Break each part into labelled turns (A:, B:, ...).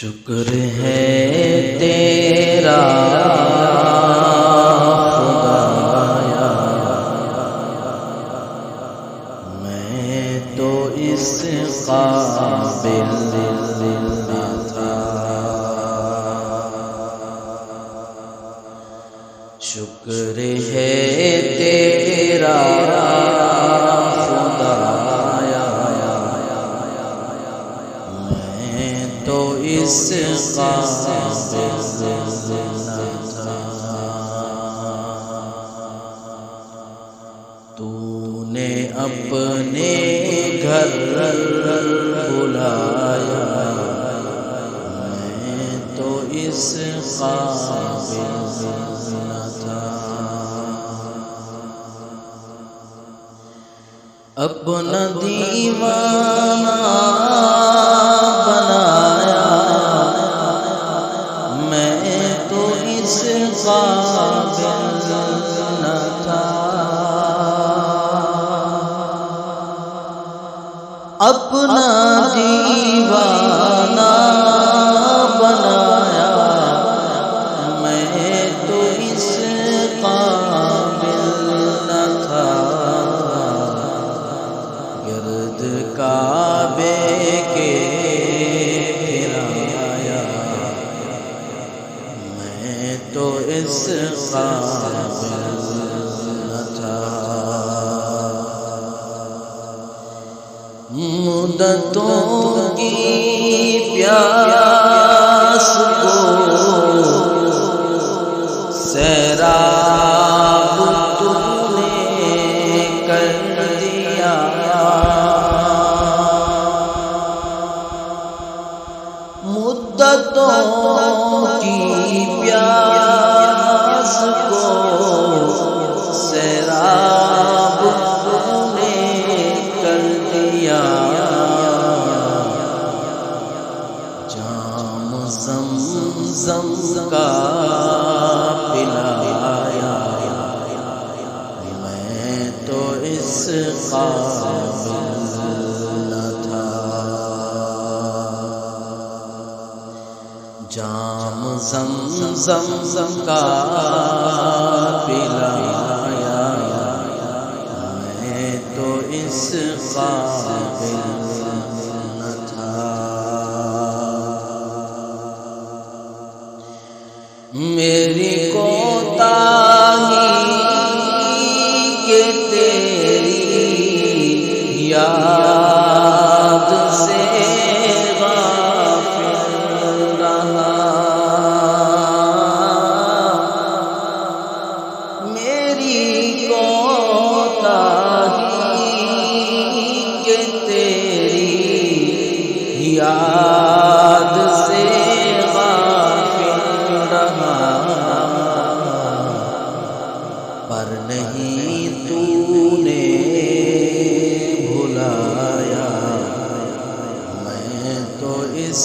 A: شکر ہے تیرا خدایا، میں تو اس قابل نہ تھا۔ شکر ہے تیرا خدایا، میں تو اس قابل نہ تھا۔ تو نے اپنے گھر بلایا، میں تو اس قابل نہ تھا۔ اپنا دیوانہ بنایا، میں تو اس قابل نہ تھا۔ اپنا دیوانہ بنایا، میں تو اس قابل نہ تھا۔ گرد کعبے کے پھرایا، میں تو اس قابل نہ تھا۔ مدتوں کی پیاس کو سیراب تو نے کر دیا، مدتوں کی پیاس کو سیراب تو نے کر دیا۔ جام زمزم کا پلایا، میں تو اس قابل نہ تھا۔ جام زمزم کا پلایا، میں تو اس قابل نہ تھا۔ میری کوتاہی کہ تیری یاد سے غافل رہا، میری کوتاہی کہ تیری یاد سے پر نہیں تو نے بھلایا، میں تو اس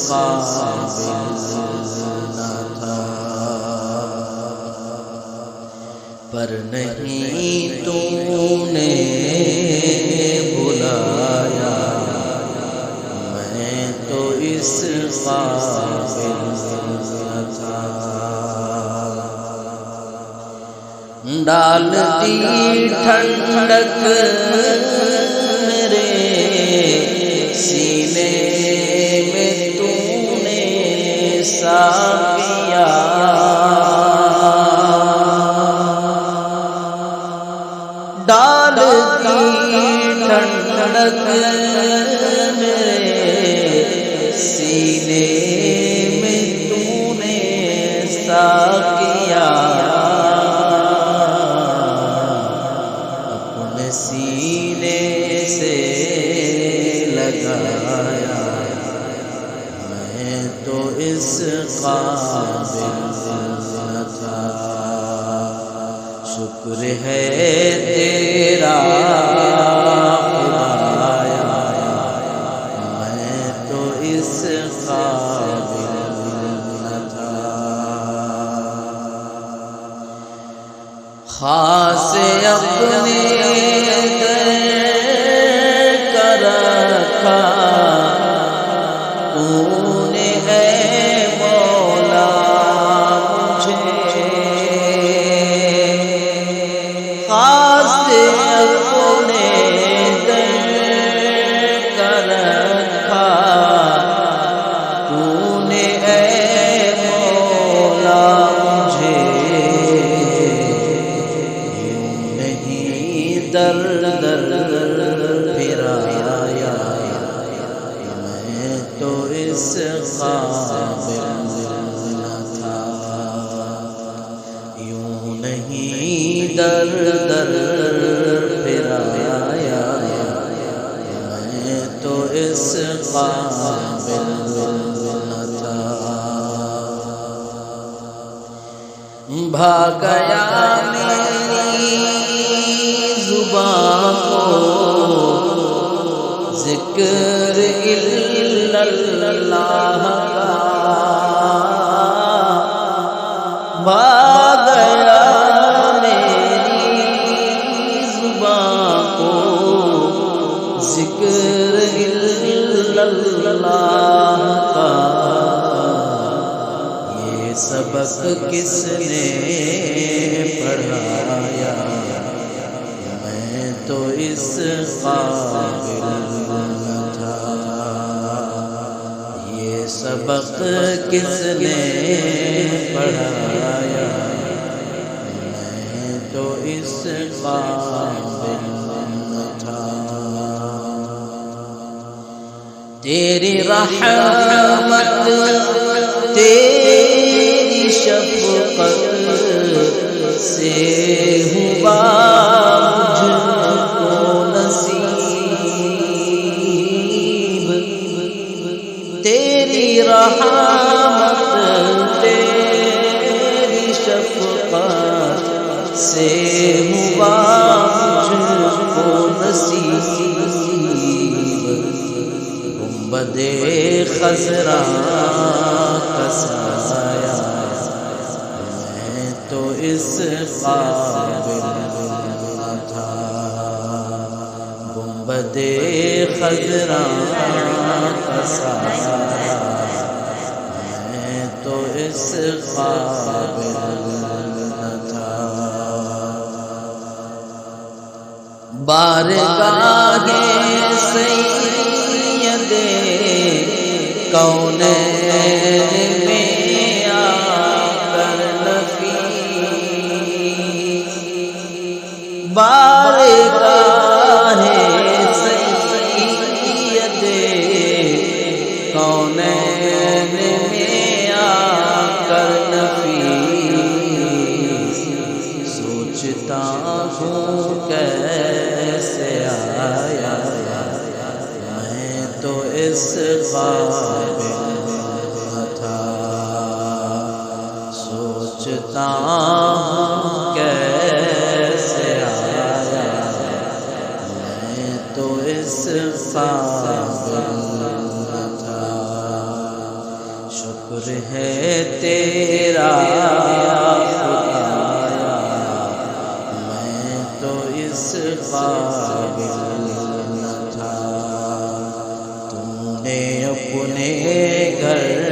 A: قابل نہ تھا۔ پر نہیں تو نے بھلایا، میں تو اس قابل نہ تھا۔ ڈال دی ٹھنڈک میرے سینے میں تو نے ساقیا، ڈال دی ٹھنڈک میرے سینے میں تو نے ساقیا، سینے سے لگایا، میں تو اس قابل نہ تھا۔ شکر ہے تیرا خدایا، میں تو اس قابل نہ تھا۔ خاص اپنے تو نے ہے در در پھرایا، میں تو اس قابل نہ تھا، یوں نہیں در در پھرایا، میں تو اس قابل نہ تھا۔ بھاگ گیا میری زبان کو ذکر الا اللہ کا، بھاگ گیا میری زبان کو ذکر الا اللہ کا، یہ سبق کس نے پڑھایا، میں تو اس قابل نہ تھا، یہ سبق کس نے پڑھایا، میں تو اس قابل نہ تھا۔ تیری رحمت تیری شفقت سے ہوا مجھ کو نصیب، تیری رحمت تیری شفقت سے ہوا مجھ کو نصیب، گنبد خضرا کا سایہ، میں تو اس قابل نہ تھا، گنبد خضرا کا سایہ، میں تو اس قابل نہ تھا۔ بارگاہ سید کونین میں آ کر نفیس، بارگاہ سید کونین میں آ کر نفیس، سوچتا ہوں کیسے آیا، میں تو اس قابل نہ تھا، سوچتا ہوں کیسے آیا، میں تو اس قابل نہ تھا۔ شکر ہے تیرا خدایا، میں تو اس قابل نہ تھا، تو نے اپنے گھر